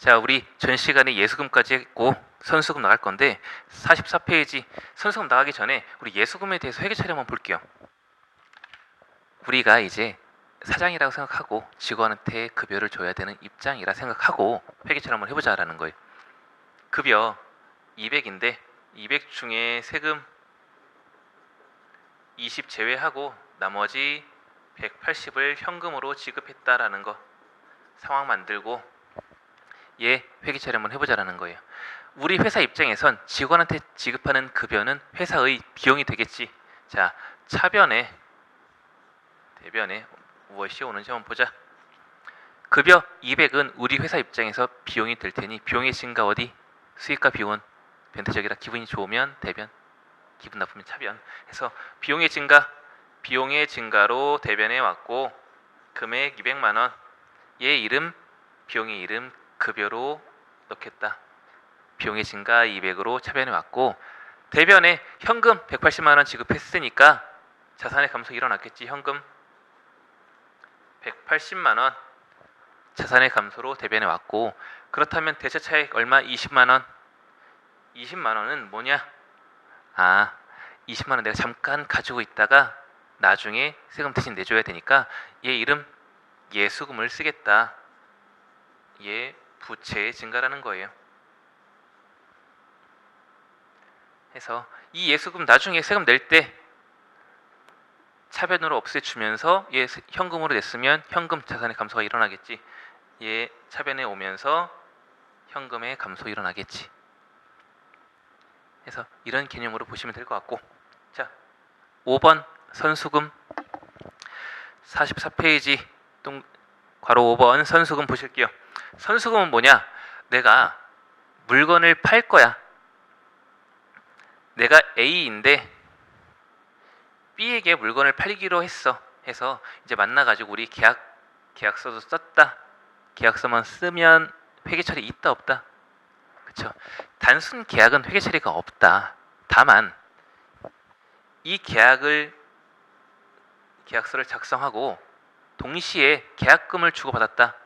자, 우리 전 시간에 예수금까지 했고 선수금 나갈 건데 44페이지 선수금 나가기 전에 우리 예수금에 대해서 회계 처리 한번 볼게요. 우리가 이제 사장이라고 생각하고 직원한테 급여를 줘야 되는 입장이라 생각하고 회계 처리 한번 해보자라는 거예요. 급여 200인데 200 중에 세금 20 제외하고 나머지 180을 현금으로 지급했다라는 거 상황 만들고 얘 회계 처리 한번 해보자라는 거예요. 우리 회사 입장에선 직원한테 지급하는 급여는 회사의 비용이 되겠지. 자, 차변에 대변에 무엇이 오는지 한번 보자. 급여 200은 우리 회사 입장에서 비용이 될 테니 비용의 증가 어디? 수익과 비용은 변태적이라 기분이 좋으면 대변, 기분 나쁘면 차변 해서 비용의 증가로 대변에 왔고 금액 200만 원 얘 이름 비용의 이름 급여로 넣겠다. 비용의 증가 200으로 차변에 왔고 대변에 현금 180만 원 지급했으니까 자산의 감소 일어났겠지. 현금 180만 원 자산의 감소로 대변에 왔고 그렇다면 대차 차익 얼마? 20만 원. 20만 원은 뭐냐? 20만 원 내가 잠깐 가지고 있다가 나중에 세금 대신 내줘야 되니까 얘 이름 예수금을 쓰겠다. 얘 부채의 증가라는 거예요. 해서 이 예수금 나중에 세금 낼 때 차변으로 없애주면서 얘 현금으로 냈으면 현금 자산의 감소가 일어나겠지. 얘 차변에 오면서 현금의 감소 일어나겠지. 해서 이런 개념으로 보시면 될 것 같고 자 5번 선수금 44페이지 괄호 5번 선수금 보실게요. 선수금은 뭐냐? 내가 물건을 팔 거야. 내가 A인데 B에게 물건을 팔기로 했어. 해서 이제 만나가지고 우리 계약서도 썼다. 계약서만 쓰면 회계 처리 있다 없다? 그쵸? 단순 계약은 회계 처리가 없다. 다만 이 계약서를 작성하고 동시에 계약금을 주고받았다.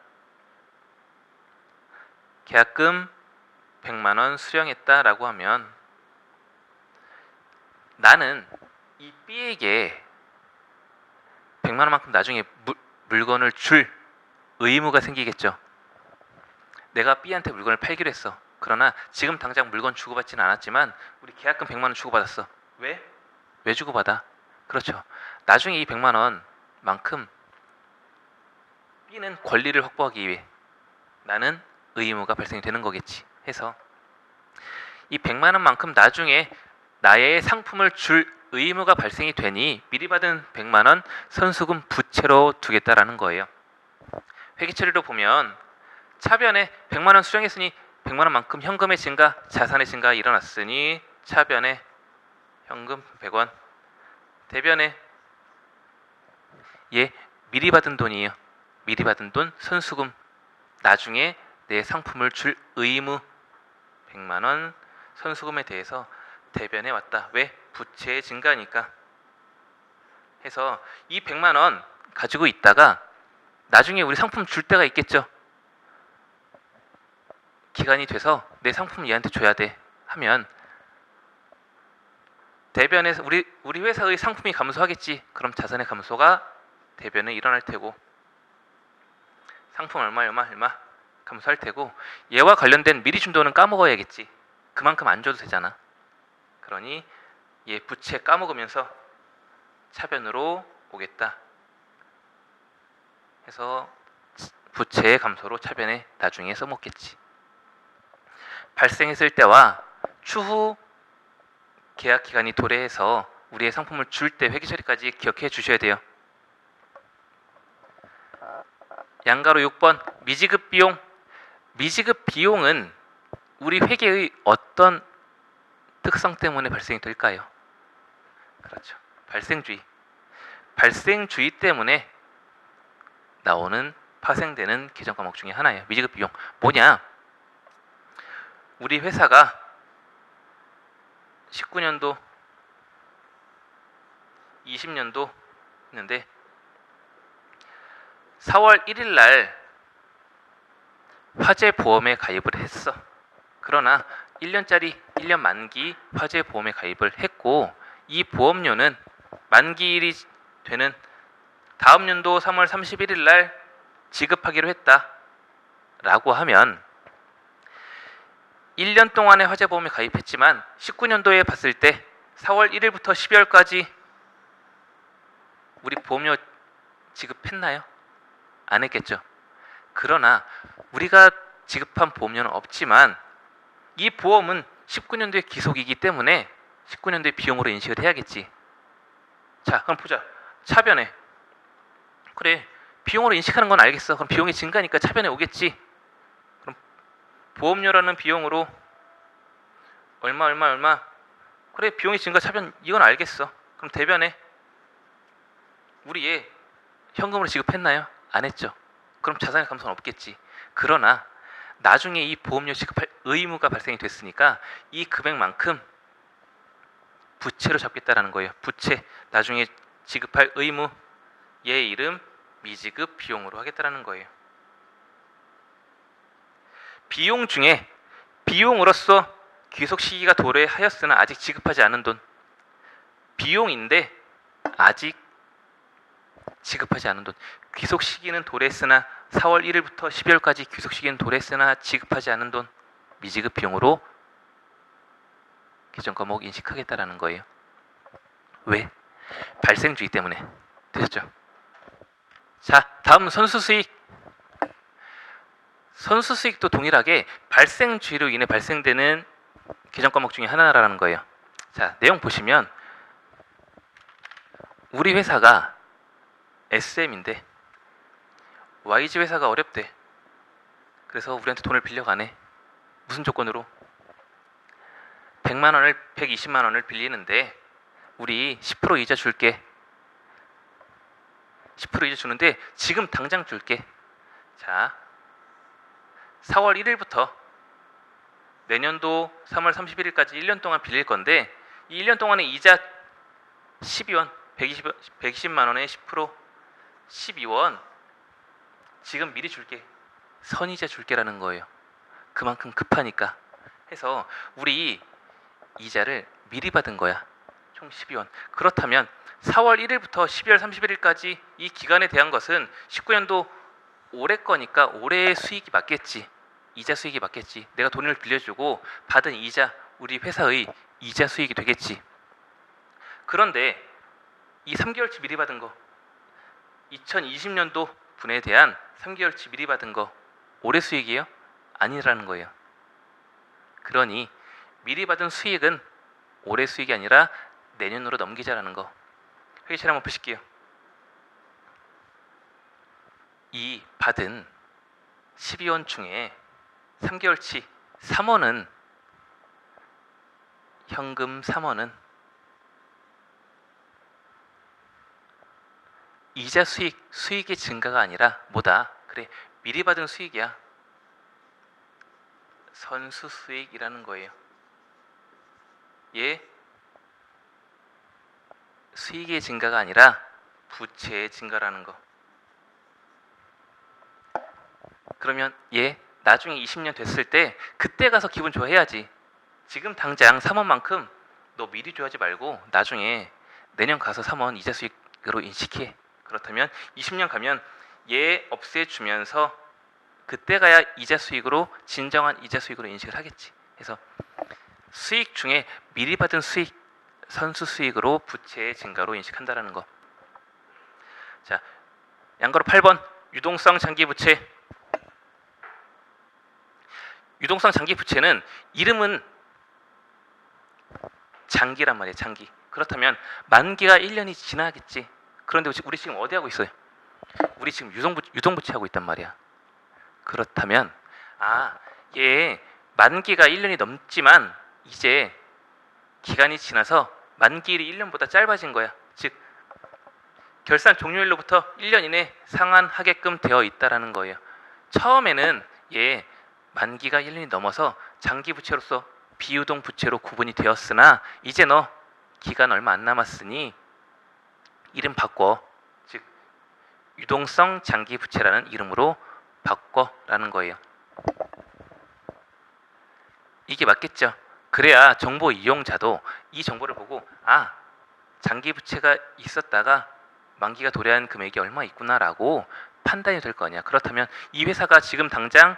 계약금 100만 원 수령했다라고 하면 나는 이 B에게 100만 원만큼 나중에 물건을 줄 의무가 생기겠죠. 내가 B한테 물건을 팔기로 했어. 그러나 지금 당장 물건 주고받지는 않았지만 우리 계약금 100만 원 주고받았어. 왜? 왜 주고받아? 그렇죠. 나중에 이 100만 원만큼 B는 권리를 확보하기 위해 나는 의무가 발생이 되는 거겠지. 해서 이 100만 원만큼 나중에 나의 상품을 줄 의무가 발생이 되니 미리 받은 100만 원 선수금 부채로 두겠다라는 거예요. 회계 처리로 보면 차변에 100만 원 수령했으니 100만 원만큼 현금의 증가, 자산의 증가 일어났으니 차변에 현금 100원, 대변에 얘 미리 받은 돈이에요. 미리 받은 돈 선수금 나중에 내 상품을 줄 의무 100만 원 선수금에 대해서 대변에 왔다. 왜? 부채의 증가니까. 해서 이 100만 원 가지고 있다가 나중에 우리 상품 줄 때가 있겠죠. 기간이 돼서 내 상품 얘한테 줘야 돼 하면 대변에서 우리 회사의 상품이 감소하겠지. 그럼 자산의 감소가 대변에 일어날 테고 상품 얼마 감소할 테고 얘와 관련된 미리 준 돈은 까먹어야겠지. 그만큼 안 줘도 되잖아. 그러니 얘 부채 까먹으면서 차변으로 오겠다. 해서 부채의 감소로 차변에 나중에 써먹겠지. 발생했을 때와 추후 계약 기간이 도래해서 우리의 상품을 줄 때 회계 처리까지 기억해 주셔야 돼요. 양가로 6번 미지급 비용. 미지급 비용은 우리 회계의 어떤 특성 때문에 발생이 될까요? 그렇죠. 발생주의 때문에 나오는 파생되는 계정 과목 중에 하나예요. 미지급 비용. 뭐냐? 우리 회사가 19년도 20년도 했는데 4월 1일 날 화재보험에 가입을 했어. 그러나 1년 만기 화재보험에 가입을 했고 이 보험료는 만기일이 되는 다음 연도 3월 31일 날 지급하기로 했다 라고 하면 1년 동안의 화재보험에 가입했지만 19년도에 봤을 때 4월 1일부터 12월까지 우리 보험료 지급했나요? 안 했겠죠. 그러나 우리가 지급한 보험료는 없지만 이 보험은 19년도의 기속이기 때문에 19년도의 비용으로 인식을 해야겠지. 자, 그럼 보자. 차변에. 그래, 비용으로 인식하는 건 알겠어. 그럼 비용이 증가니까 차변에 오겠지. 그럼 보험료라는 비용으로 얼마. 그래, 비용이 증가 차변 이건 알겠어. 그럼 대변에 우리 얘 현금으로 지급했나요? 안 했죠. 그럼 자산의 감소는 없겠지. 그러나 나중에 이 보험료 지급할 의무가 발생이 됐으니까 이 금액만큼 부채로 잡겠다라는 거예요. 부채, 나중에 지급할 의무, 얘 이름 미지급 비용으로 하겠다라는 거예요. 비용 중에 비용으로서 귀속 시기가 도래하였으나 아직 지급하지 않은 돈, 비용인데 아직 지급하지 않은 돈, 귀속 시기는 도래했으나 4월 1일부터 12월까지 귀속 시기는 도래했으나 지급하지 않은 돈, 미지급 비용으로 개정 과목 인식하겠다라는 거예요. 왜? 발생주의 때문에. 되셨죠? 자, 다음 선수수익. 선수수익도 동일하게 발생주의로 인해 발생되는 개정 과목 중에 하나라는 거예요. 자, 내용 보시면 우리 회사가 SM인데 YG 회사가 어렵대. 그래서 우리한테 돈을 빌려가네. 무슨 조건으로? 100만 원을 120만 원을 빌리는데 우리 10% 이자 줄게. 10% 이자 주는데 지금 당장 줄게. 자, 4월 1일부터 내년도 3월 31일까지 1년 동안 빌릴 건데 이 1년 동안의 이자 12원, 120만 원에 10% 12원 지금 미리 줄게. 선이자 줄게라는 거예요. 그만큼 급하니까 해서 우리 이자를 미리 받은 거야. 총 12원. 그렇다면 4월 1일부터 12월 31일까지 이 기간에 대한 것은 19년도 올해 거니까 올해의 수익이 맞겠지. 이자 수익이 맞겠지. 내가 돈을 빌려주고 받은 이자, 우리 회사의 이자 수익이 되겠지. 그런데 이 3개월치 미리 받은 거 2020년도 분에 대한 3개월치 미리 받은 거 올해 수익이에요? 아니라는 거예요. 그러니 미리 받은 수익은 올해 수익이 아니라 내년으로 넘기자라는 거. 회계처리 한번 보실게요. 이 받은 12원 중에 3개월치 3원은 현금 3원은 이자 수익의 증가가 아니라 뭐다? 그래, 미리 받은 수익이야. 선수 수익이라는 거예요. 얘 수익의 증가가 아니라 부채의 증가라는 거. 그러면 얘 나중에 20년 됐을 때 그때 가서 기분 좋아해야지. 지금 당장 3원만큼 너 미리 줘야지 말고 나중에 내년 가서 3원 이자 수익으로 인식해. 그렇다면 20년 가면 얘 없애주면서 그때 가야 이자 수익으로 진정한 이자 수익으로 인식을 하겠지. 그래서 수익 중에 미리 받은 수익, 선수 수익으로 부채의 증가로 인식한다라는 거. 자, 양가로 8번 유동성 장기 부채. 유동성 장기 부채는 이름은 장기란 말이에요. 장기. 그렇다면 만기가 1년이 지나겠지. 그런데 우리 지금 어디 하고 있어요? 우리 지금 유동부채 하고 있단 말이야. 그렇다면 얘 만기가 1년이 넘지만 이제 기간이 지나서 만기일이 1년보다 짧아진 거야. 즉 결산 종료일로부터 1년 이내 상환하게끔 되어 있다라는 거예요. 처음에는 얘 만기가 1년이 넘어서 장기 부채로서 비유동 부채로 구분이 되었으나 이제 너 기간 얼마 안 남았으니 이름 바꿔. 즉 유동성 장기 부채라는 이름으로 바꿔라는 거예요. 이게 맞겠죠. 그래야 정보 이용자도 이 정보를 보고 장기 부채가 있었다가 만기가 도래한 금액이 얼마 있구나라고 판단이 될 거 아니야. 그렇다면 이 회사가 지금 당장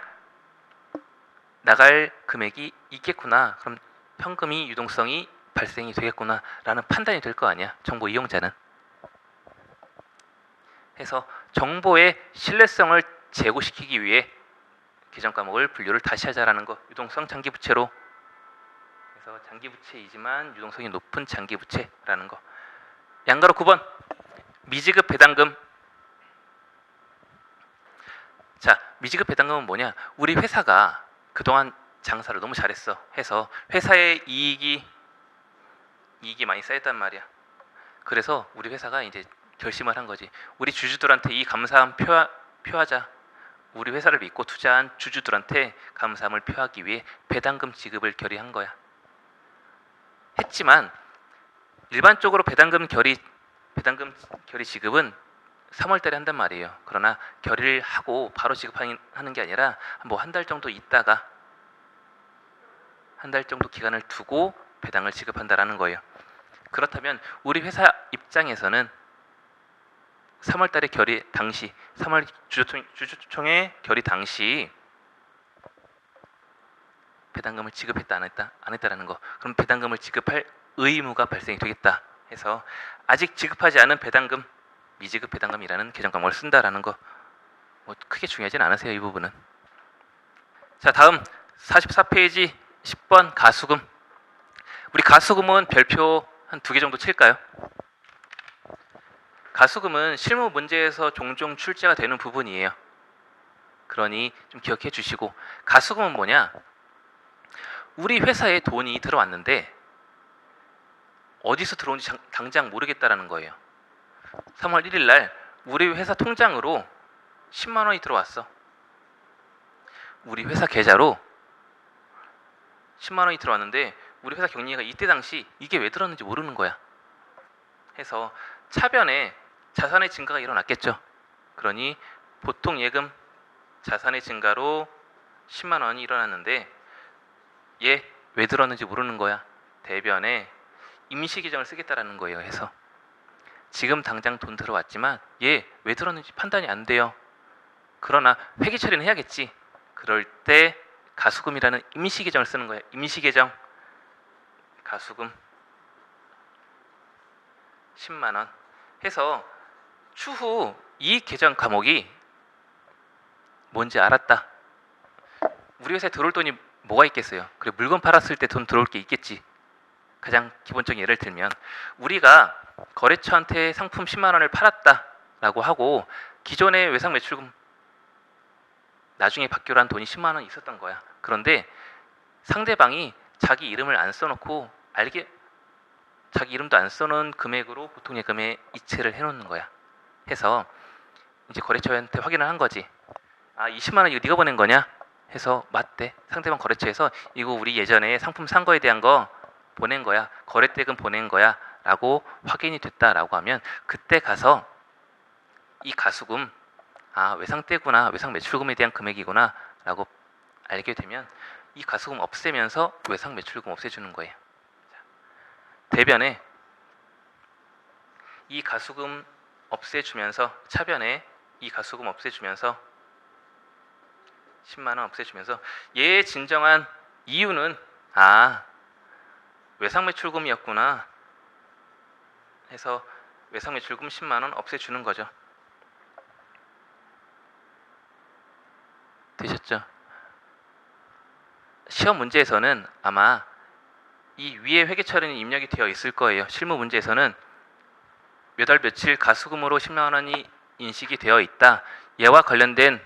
나갈 금액이 있겠구나. 그럼 현금이 유동성이 발생이 되겠구나라는 판단이 될 거 아니야. 정보 이용자는. 해서 정보의 신뢰성을 제고시키기 위해 계정 과목을 분류를 다시 하자라는 거. 유동성 장기 부채로. 그래서 장기 부채이지만 유동성이 높은 장기 부채라는 거. 양가로 9번 미지급 배당금. 자, 미지급 배당금은 뭐냐? 우리 회사가 그동안 장사를 너무 잘했어 해서 회사의 이익이 많이 쌓였단 말이야. 그래서 우리 회사가 이제 결심을 한 거지. 우리 주주들한테 이 감사함 표하자. 우리 회사를 믿고 투자한 주주들한테 감사함을 표하기 위해 배당금 지급을 결의한 거야. 했지만 일반적으로 배당금 결의 지급은 3월달에 한단 말이에요. 그러나 결의를 하고 바로 지급하는 게 아니라 뭐 한 달 정도 있다가 한 달 정도 기간을 두고 배당을 지급한다라는 거예요. 그렇다면 우리 회사 입장에서는 3월달에 결의 당시 3월 주주총회 결의 당시 배당금을 지급했다 안 했다라는 거. 그럼 배당금을 지급할 의무가 발생이 되겠다 해서 아직 지급하지 않은 배당금 미지급 배당금이라는 계정 과목을 쓴다라는 거. 뭐 크게 중요하진 않으세요, 이 부분은. 자, 다음 44페이지 10번 가수금. 우리 가수금은 별표 한 2개 정도 칠까요? 가수금은 실무 문제에서 종종 출제가 되는 부분이에요. 그러니 좀 기억해 주시고, 가수금은 뭐냐? 우리 회사에 돈이 들어왔는데 어디서 들어온지 당장 모르겠다라는 거예요. 3월 1일 날 우리 회사 통장으로 10만 원이 들어왔어. 우리 회사 계좌로 10만 원이 들어왔는데 우리 회사 경리가 이때 당시 이게 왜 들었는지 모르는 거야. 해서 차변에 자산의 증가가 일어났겠죠. 그러니 보통 예금 자산의 증가로 10만 원이 일어났는데 얘 왜 들었는지 모르는 거야. 대변에 임시계정을 쓰겠다라는 거예요. 해서 지금 당장 돈 들어왔지만 얘 왜 들었는지 판단이 안 돼요. 그러나 회계 처리는 해야겠지. 그럴 때 가수금이라는 임시계정을 쓰는 거예요. 임시계정 가수금 10만 원 해서 추후 이 계정 과목이 뭔지 알았다. 우리 회사에 들어올 돈이 뭐가 있겠어요. 그래, 물건 팔았을 때 돈 들어올 게 있겠지. 가장 기본적인 예를 들면 우리가 거래처한테 상품 10만 원을 팔았다라고 하고 기존의 외상 매출금 나중에 받기로 한 돈이 10만 원 있었던 거야. 그런데 상대방이 자기 이름을 안 써놓고 자기 이름도 안 써놓은 금액으로 보통 예금에 이체를 해놓는 거야. 해서 이제 거래처한테 확인을 한 거지. 20만 원 이거 네가 보낸 거냐? 해서 맞대. 상대방 거래처에서 이거 우리 예전에 상품 산 거에 대한 거 보낸 거야. 거래대금 보낸 거야. 라고 확인이 됐다라고 하면 그때 가서 이 가수금 외상대구나, 외상 매출금에 대한 금액이구나 라고 알게 되면 이 가수금 없애면서 외상 매출금 없애주는 거예요. 대변에 이 가수금 없애주면서 차변에 이 가수금 없애주면서 10만 원 없애주면서 얘의 진정한 이유는 외상 매출금이었구나 해서 외상 매출금 10만 원 없애주는 거죠. 되셨죠? 시험 문제에서는 아마 이 위에 회계 처리는 입력이 되어 있을 거예요. 실무 문제에서는 몇 월 며칠 가수금으로 10만 원이 인식이 되어 있다. 얘와 관련된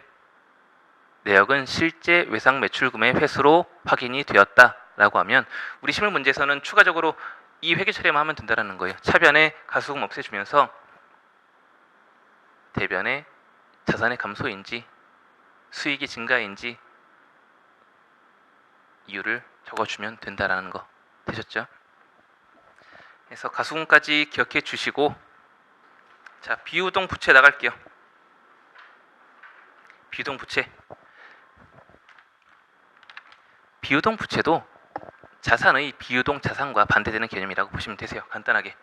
내역은 실제 외상 매출금의 회수로 확인이 되었다라고 하면 우리 실무 문제에서는 추가적으로 이 회계 처리만 하면 된다는 거예요. 차변에 가수금 없애주면서 대변에 자산의 감소인지 수익이 증가인지 이유를 적어주면 된다라는 거 되셨죠? 그래서 가수금까지 기억해 주시고 자 비유동 부채 나갈게요. 비유동 부채도 자산의 비유동 자산과 반대되는 개념이라고 보시면 되세요. 간단하게.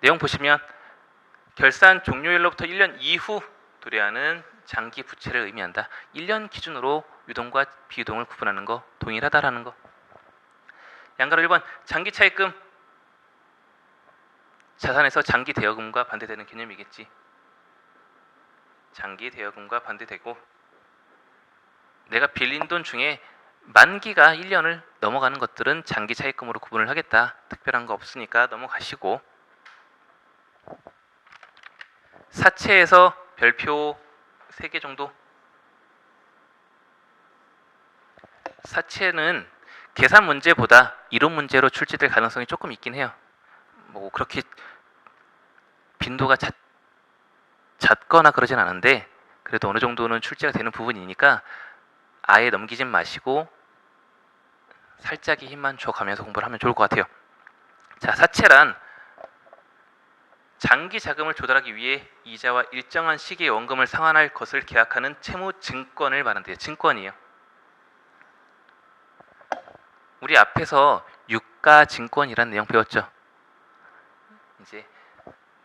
내용 보시면 결산 종료일로부터 1년 이후 도래하는 장기 부채를 의미한다. 1년 기준으로 유동과 비유동을 구분하는 거 동일하다라는 거. 양가로 1번 장기 차입금 자산에서 장기 대여금과 반대되는 개념이겠지. 장기 대여금과 반대되고 내가 빌린 돈 중에 만기가 1년을 넘어가는 것들은 장기 차입금으로 구분을 하겠다. 특별한 거 없으니까 넘어가시고 사채에서 별표 3개 정도. 사채는 계산 문제보다 이론 문제로 출제될 가능성이 조금 있긴 해요. 뭐 그렇게 빈도가 잦거나 그러진 않은데 그래도 어느 정도는 출제가 되는 부분이니까 아예 넘기진 마시고 살짝의 힘만 줘가면서 공부를 하면 좋을 것 같아요. 자, 사채란 장기 자금을 조달하기 위해 이자와 일정한 시기의 원금을 상환할 것을 계약하는 채무 증권을 말한대요. 증권이에요. 우리 앞에서 유가 증권이라는 내용 배웠죠. 이제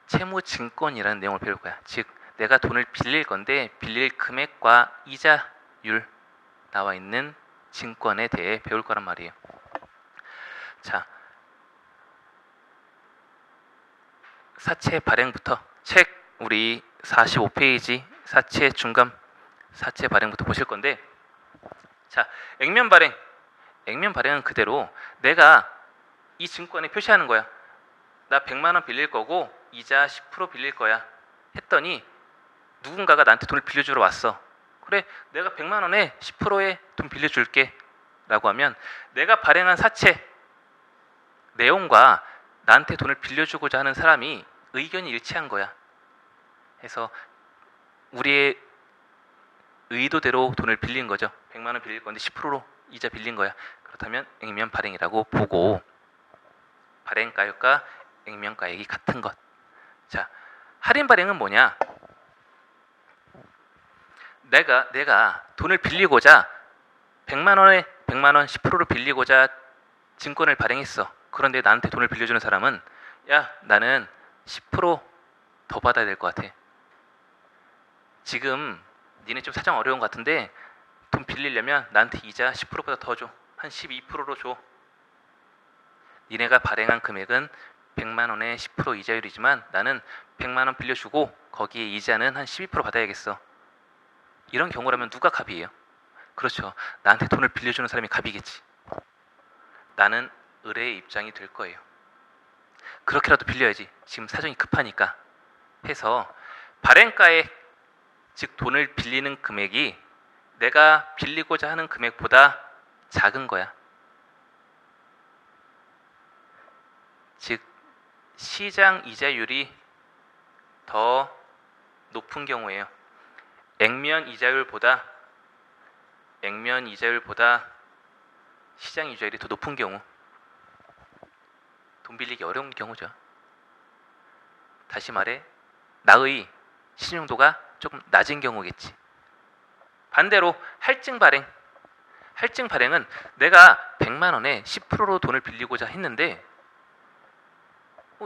채무 증권이라는 내용을 배울 거야. 즉 내가 돈을 빌릴 건데 빌릴 금액과 이자율 나와 있는 증권에 대해 배울 거란 말이에요. 자, 사채 발행부터 책 우리 45페이지 사채 중간 사채 발행부터 보실 건데, 자, 액면 발행. 액면 발행은 그대로 내가 이 증권에 표시하는 거야. 나 100만 원 빌릴 거고 이자 10% 빌릴 거야 했더니 누군가가 나한테 돈을 빌려주러 왔어. 그래, 내가 100만 원에 10%에 돈 빌려줄게 라고 하면 내가 발행한 사채 내용과 나한테 돈을 빌려주고자 하는 사람이 의견이 일치한 거야. 해서 우리의 의도대로 돈을 빌린 거죠. 100만 원 빌릴 건데 10%로 이자 빌린 거야. 그렇다면 액면 발행이라고 보고 발행가액과 액면가액이 같은 것. 자, 할인 발행은 뭐냐? 내가 돈을 빌리고자 100만 원에 100만 원 10%로 빌리고자 증권을 발행했어. 그런데 나한테 돈을 빌려주는 사람은 야, 나는 10%더 받아야 될 것 같아. 지금 니네 좀 사정 어려운 것 같은데 돈 빌리려면 나한테 이자 10%보다 더 줘. 한 12%로 줘. 니네가 발행한 금액은 100만 원에 10% 이자율이지만 나는 100만 원 빌려주고 거기에 이자는 한 12% 받아야겠어. 이런 경우라면 누가 갑이에요? 그렇죠. 나한테 돈을 빌려주는 사람이 갑이겠지. 나는 의뢰의 입장이 될 거예요. 그렇게라도 빌려야지. 지금 사정이 급하니까. 해서 발행가액, 즉 돈을 빌리는 금액이 내가 빌리고자 하는 금액보다 작은 거야. 즉 시장 이자율이 더 높은 경우예요. 액면 이자율보다 시장 이자율이 더 높은 경우, 돈 빌리기 어려운 경우죠. 다시 말해 나의 신용도가 조금 낮은 경우겠지. 반대로 할증 발행은 내가 100만 원에 10%로 돈을 빌리고자 했는데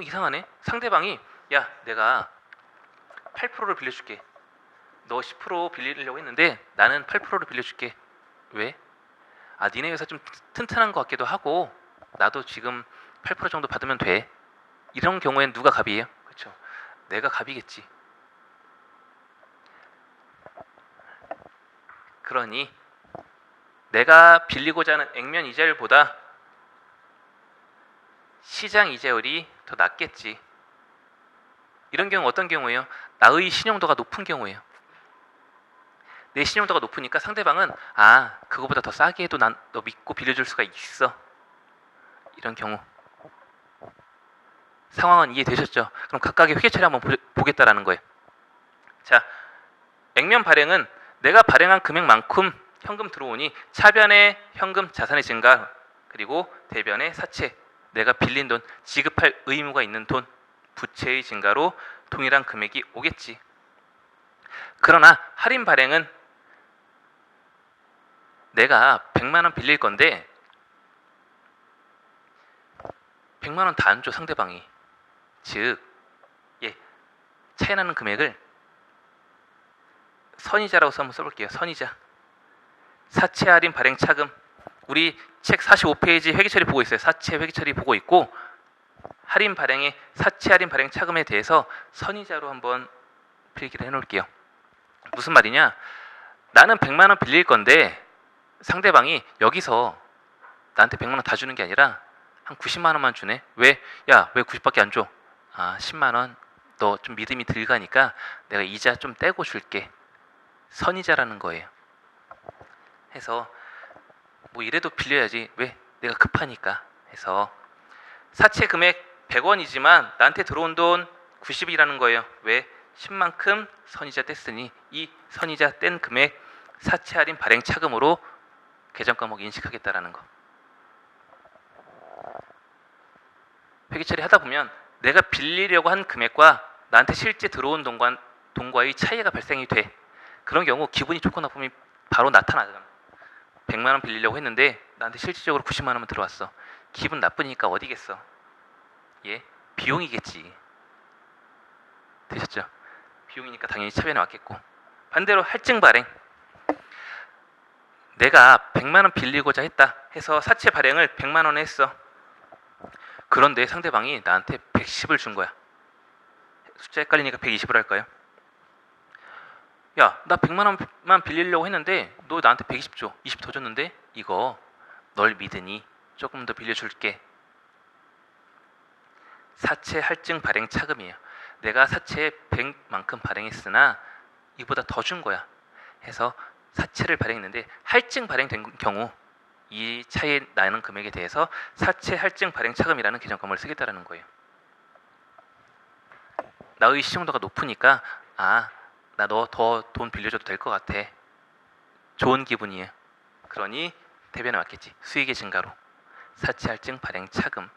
이상하네. 상대방이 야, 내가 8%를 빌려줄게. 너 10% 빌리려고 했는데 나는 8%를 빌려줄게. 왜? 니네 회사 좀 튼튼한 것 같기도 하고 나도 지금 8% 정도 받으면 돼. 이런 경우엔 누가 갑이에요? 그렇죠. 내가 갑이겠지. 그러니 내가 빌리고자 하는 액면 이자율보다 시장 이자율이 더 낮겠지. 이런 경우 어떤 경우예요? 나의 신용도가 높은 경우예요. 내 신용도가 높으니까 상대방은 그거보다 더 싸게 해도 난 너 믿고 빌려줄 수가 있어. 이런 경우. 상황은 이해되셨죠? 그럼 각각의 회계처를 한번 보겠다라는 거예요. 자, 액면 발행은 내가 발행한 금액만큼 현금 들어오니 차변의 현금 자산의 증가, 그리고 대변의 사채, 내가 빌린 돈, 지급할 의무가 있는 돈, 부채의 증가로 동일한 금액이 오겠지. 그러나 할인 발행은 내가 100만 원 빌릴 건데 100만 원 다 안 줘 상대방이. 즉, 차이 나는 금액을 선이자라고 한번 써볼게요. 선이자. 사채 할인 발행 차금. 우리 책 45페이지 회계처리 보고 있어요. 사채 회계처리 보고 있고 할인 발행의 사채 할인 발행 차금에 대해서 선이자로 한번 필기를 해놓을게요. 무슨 말이냐? 나는 100만 원 빌릴 건데 상대방이 여기서 나한테 100만 원 다 주는 게 아니라 한 90만 원만 주네. 왜? 야, 왜 90밖에 안 줘? 아, 10만 원. 너 좀 믿음이 들 가니까 내가 이자 좀 떼고 줄게. 선이자라는 거예요. 해서 뭐 이래도 빌려야지. 왜? 내가 급하니까. 해서 사채 금액 100원이지만 나한테 들어온 돈 90이라는 거예요. 왜? 10만큼 선이자 뗐으니 이 선이자 뗀 금액 사채 할인 발행 차금으로 계정 과목 인식하겠다라는 거. 회계 처리하다 보면 내가 빌리려고 한 금액과 나한테 실제 들어온 돈과의 차이가 발생이 돼. 그런 경우 기분이 좋고 나쁨이 바로 나타나잖아. 100만 원 빌리려고 했는데 나한테 실질적으로 90만 원만 들어왔어. 기분 나쁘니까 어디겠어? 비용이겠지. 되셨죠? 비용이니까 당연히 차변에 왔겠고. 반대로 할증 발행. 내가 100만 원 빌리고자 했다 해서 사채 발행을 100만 원에 했어. 그런데 상대방이 나한테 110을 준 거야. 숫자 헷갈리니까 120을 할까요? 야, 나 100만 원만 빌리려고 했는데 너 나한테 120 줘. 20 더 줬는데 이거 널 믿으니 조금 더 빌려줄게. 사채 할증 발행 차금이에요. 내가 사채 100만큼 발행했으나 이보다 더 준 거야. 해서 사채를 발행했는데 할증 발행된 경우 이 차이 나는 금액에 대해서 사채 할증 발행 차금이라는 계정과목을 쓰겠다라는 거예요. 나의 시중도가 높으니까 나 너 더 돈 빌려줘도 될 것 같아. 좋은 기분이에요. 그러니 대변에 왔겠지. 수익의 증가로. 사채 할증 발행 차금.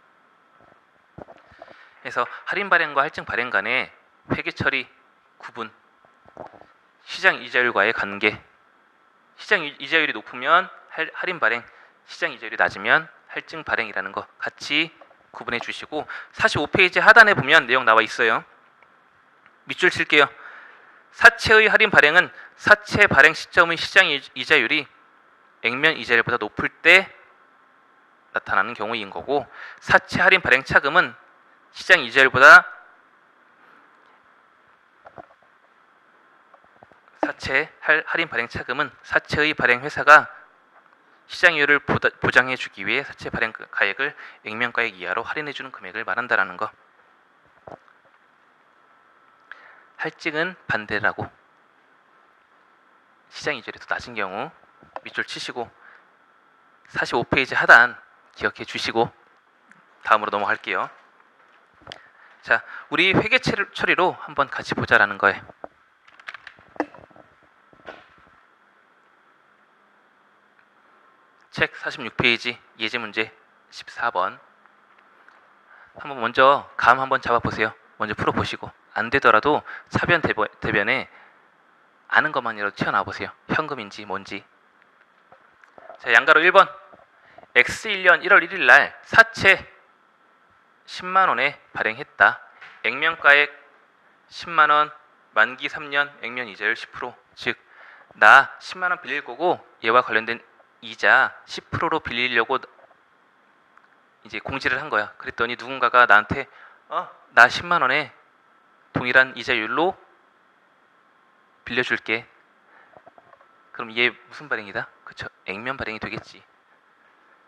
그래서 할인 발행과 할증 발행 간의 회계 처리 구분. 시장 이자율과의 관계. 시장 이자율이 높으면 할인 발행, 시장 이자율이 낮으면 할증 발행이라는 거 같이 구분해 주시고 45페이지 하단에 보면 내용 나와 있어요. 밑줄 칠게요. 사채의 할인 발행은 사채 발행 시점의 시장 이자율이 액면 이자율보다 높을 때 나타나는 경우인 거고 사채 할인 발행 차금은 시장 이자율보다 사채 할인 발행 차금은 사채의 발행 회사가 시장 이율을 보장해 주기 위해 사채 발행 가액을 액면가액 이하로 할인해 주는 금액을 말한다라는 거. 할증은 반대라고. 시장 이자율이 더 낮은 경우 밑줄 치시고 45페이지 하단 기억해 주시고 다음으로 넘어갈게요. 자, 우리 회계 처리로 한번 같이 보자라는 거예요. 책 46페이지 예제 문제 14번. 한번 먼저 감 한번 잡아보세요. 먼저 풀어보시고 안 되더라도 차변 대변에 아는 것만이라도 튀어나와 보세요. 현금인지 뭔지. 자, 양가로 1번. X1년 1월 1일 날 사채 10만 원에 발행했다. 액면가액 10만 원, 만기 3년, 액면 이자율 10%. 즉, 나 10만 원 빌릴 거고 얘와 관련된 이자 10%로 빌리려고 이제 공지를 한 거야. 그랬더니 누군가가 나한테 나 10만 원에 동일한 이자율로 빌려줄게. 그럼 얘 무슨 발행이다? 그쵸? 액면 발행이 되겠지.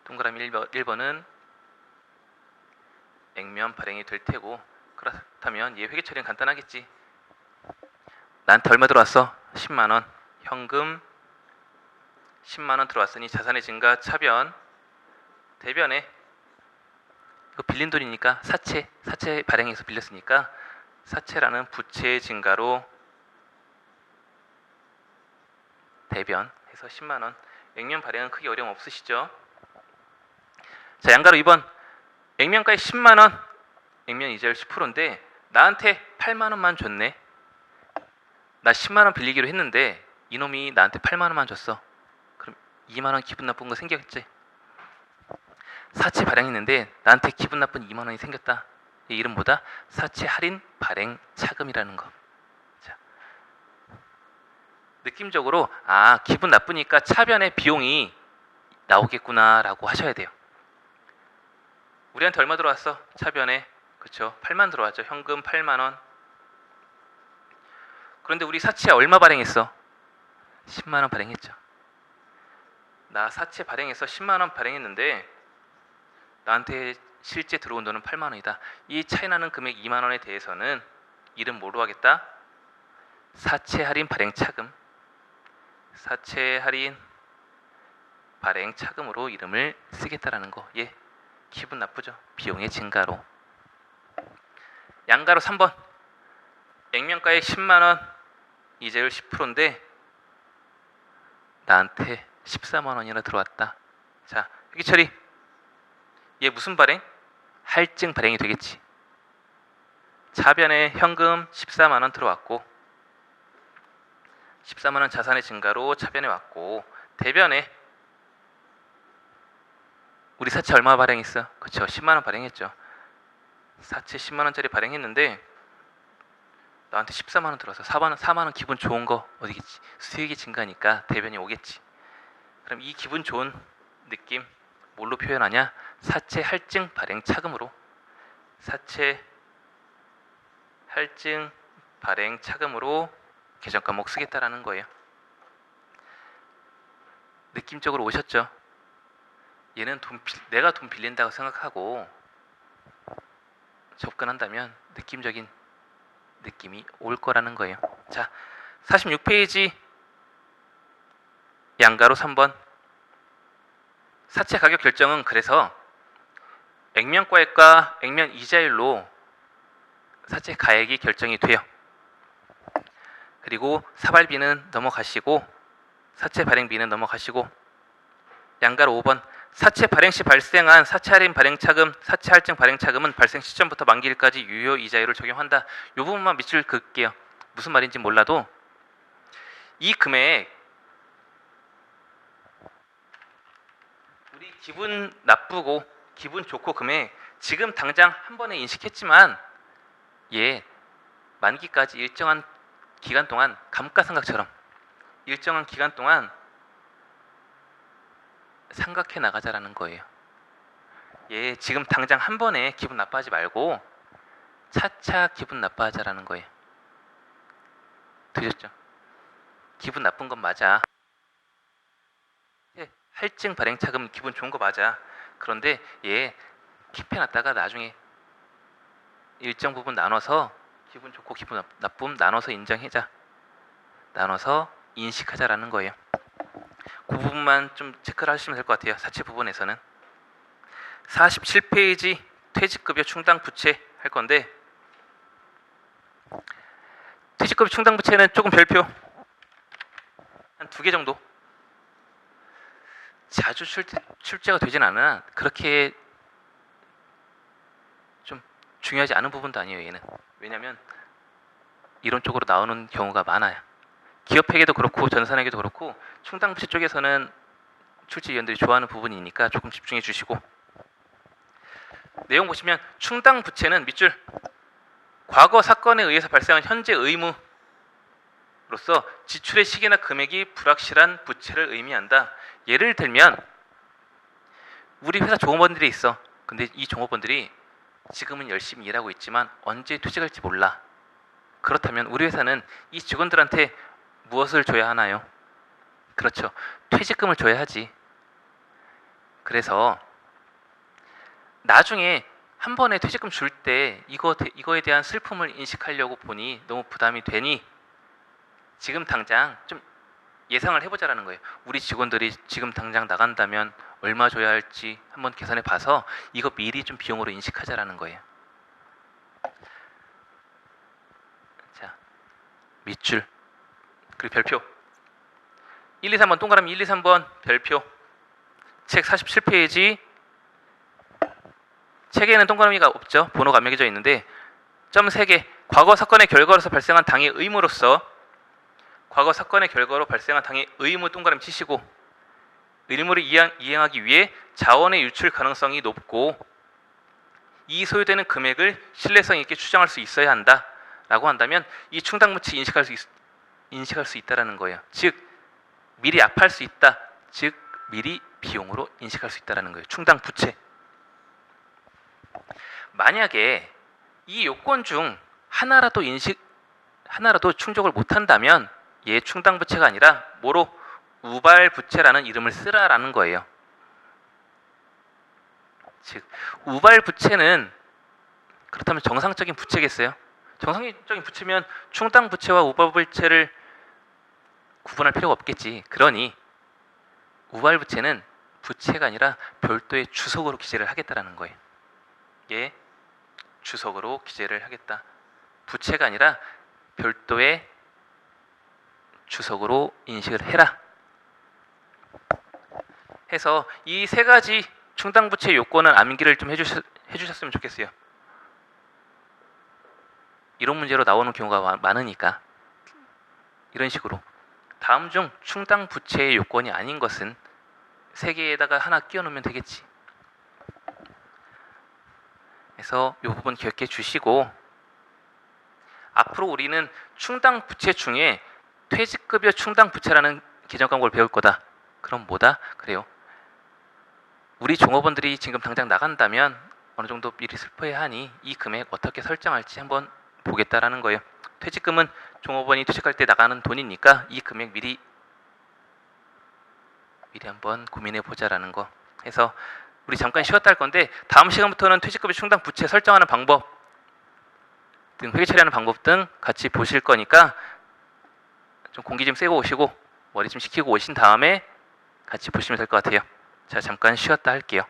동그라미 1번은 액면 발행이 될 테고 그렇다면 얘 회계 처리는 간단하겠지. 나한테 얼마 들어왔어? 10만 원. 현금 10만 원 들어왔으니 자산의 증가 차변 대변에 이거 빌린 돈이니까 사채 발행해서 빌렸으니까 사채라는 부채의 증가로 대변해서 10만 원. 액면 발행은 크게 어려움 없으시죠? 자, 양가로 2번. 액면가액 10만 원. 액면 이자율 10%인데 나한테 8만 원만 줬네. 나 10만 원 빌리기로 했는데 이놈이 나한테 8만 원만 줬어. 그럼 2만 원 기분 나쁜 거 생겼지? 사채 발행했는데 나한테 기분 나쁜 2만 원이 생겼다. 이 이름 뭐다? 사채 할인 발행 차금이라는 거. 자, 느낌적으로 기분 나쁘니까 차변에 비용이 나오겠구나라고 하셔야 돼요. 우리한테 얼마 들어왔어? 차변에. 그렇죠? 8만 들어왔죠. 현금 8만 원. 그런데 우리 사채 얼마 발행했어? 10만 원 발행했죠. 나 사채 발행해서 10만 원 발행했는데 나한테 실제 들어온 돈은 8만 원이다. 이 차이 나는 금액 2만 원에 대해서는 이름 뭐로 하겠다? 사채 할인 발행 차금. 사채 할인 발행 차금으로 이름을 쓰겠다라는 거. 예, 기분 나쁘죠? 비용의 증가로. 양가로 3번. 액면가액 10만 원, 이자율 10%인데 나한테 14만 원이나 들어왔다. 자, 회계 처리. 얘 무슨 발행? 할증 발행이 되겠지. 차변에 현금 14만 원 들어왔고 14만 원 자산의 증가로 차변에 왔고 대변에 우리 사채 얼마 발행했어? 그쵸, 10만 원 발행했죠. 사채 10만 원짜리 발행했는데 나한테 14만 원 들어서 4만 원 기분 좋은 거 어디겠지? 수익이 증가니까 대변이 오겠지. 그럼 이 기분 좋은 느낌 뭘로 표현하냐? 사채 할증 발행 차금으로. 사채 할증 발행 차금으로 계정 과목 쓰겠다라는 거예요. 느낌적으로 오셨죠? 얘는 내가 돈 빌린다고 생각하고 접근한다면 느낌적인 느낌이 올 거라는 거예요. 자, 46페이지 양가로 3번. 사채 가격 결정은 그래서 액면가액과 액면 이자율로 사채 가액이 결정이 돼요. 그리고 사발비는 넘어가시고 사채 발행비는 넘어가시고 양가로 5번. 사채 발행 시 발생한 사채 할인 발행 차금, 사채 할증 발행 차금은 발생 시점부터 만기일까지 유효 이자율을 적용한다. 이 부분만 밑줄 그을게요. 무슨 말인지 몰라도 이 금액 우리 기분 나쁘고 기분 좋고 금액 지금 당장 한 번에 인식했지만 얘 만기까지 일정한 기간 동안 감가상각처럼 일정한 기간 동안 생각해 나가자라는 거예요. 얘 지금 당장 한 번에 기분 나빠하지 말고 차차 기분 나빠하자라는 거예요. 들으셨죠? 기분 나쁜 건 맞아. 할증 발행 차금 기분 좋은 거 맞아. 그런데 얘 킵해놨다가 나중에 일정 부분 나눠서 기분 좋고 기분 나쁨 나눠서 인정하자. 나눠서 인식하자라는 거예요. 그 부분만 좀 체크를 하시면 될 것 같아요. 사채 부분에서는. 47페이지 퇴직급여 충당 부채 할 건데 퇴직급여 충당 부채는 조금 별표 한 2개 정도. 자주 출제가 되진 않으나 그렇게 좀 중요하지 않은 부분도 아니에요. 얘는. 왜냐하면 이론적으로 나오는 경우가 많아요. 기업회계도 그렇고 전산회계도 그렇고 충당부채 쪽에서는 출제위원들이 좋아하는 부분이니까 조금 집중해 주시고 내용 보시면 충당부채는 밑줄 과거 사건에 의해서 발생한 현재 의무로서 지출의 시기나 금액이 불확실한 부채를 의미한다. 예를 들면 우리 회사 종업원들이 있어. 근데 이 종업원들이 지금은 열심히 일하고 있지만 언제 퇴직할지 몰라. 그렇다면 우리 회사는 이 직원들한테 무엇을 줘야 하나요? 그렇죠. 퇴직금을 줘야 하지. 그래서 나중에 한 번에 퇴직금 줄 때 이거에 대한 슬픔을 인식하려고 보니 너무 부담이 되니 지금 당장 좀 예상을 해보자라는 거예요. 우리 직원들이 지금 당장 나간다면 얼마 줘야 할지 한번 계산해 봐서 이거 미리 좀 비용으로 인식하자라는 거예요. 자, 밑줄 그리고 별표 1, 2, 3번 동그라미 1, 2, 3번 별표 책 47페이지 책에는 동그라미가 없죠. 번호가 안 매겨져 있는데 점 3개 과거 사건의 결과로서 발생한 당의 의무로서 과거 사건의 결과로 발생한 당의 의무 동그라미 치시고 의무를 이행하기 위해 자원의 유출 가능성이 높고 이 소요되는 금액을 신뢰성 있게 추정할 수 있어야 한다라고 한다면 이 충당부채 인식할 수 있다라는 거예요. 즉 미리 압할 수 있다. 즉 미리 비용으로 인식할 수 있다라는 거예요. 충당부채. 만약에 이 요건 중 하나라도 충족을 못한다면 얘 충당부채가 아니라 뭐로 우발부채라는 이름을 쓰라라는 거예요. 즉 우발부채는 그렇다면 정상적인 부채겠어요? 정상적인 부채면 충당부채와 우발부채를 구분할 필요가 없겠지. 그러니 우발부채는 부채가 아니라 별도의 주석으로 기재를 하겠다라는 거예요. 예, 주석으로 기재를 하겠다. 부채가 아니라 별도의 주석으로 인식을 해라. 해서 이 세 가지 충당부채 요건은 암기를 좀 해주셨으면 좋겠어요. 이런 문제로 나오는 경우가 많으니까 이런 식으로 다음 중 충당부채의 요건이 아닌 것은 세 개에다가 하나 끼워 넣으면 되겠지. 그래서 이 부분 기억해 주시고 앞으로 우리는 충당부채 중에 퇴직급여 충당부채라는 개정 광고를 배울 거다. 그럼 뭐다? 그래요. 우리 종업원들이 지금 당장 나간다면 어느 정도 미리 슬퍼해야 하니 이 금액 어떻게 설정할지 한번 보겠다라는 거예요. 퇴직금은 종업원이 퇴직할 때 나가는 돈이니까 이 금액 미리 한번 고민해 보자라는 거. 해서 우리 잠깐 쉬었다 할 건데 다음 시간부터는 퇴직급여 충당부채 설정하는 방법 등 회계 처리하는 방법 등 같이 보실 거니까 좀 공기 좀 쐬고 오시고 머리 좀 식히고 오신 다음에 같이 보시면 될 것 같아요. 자, 잠깐 쉬었다 할게요.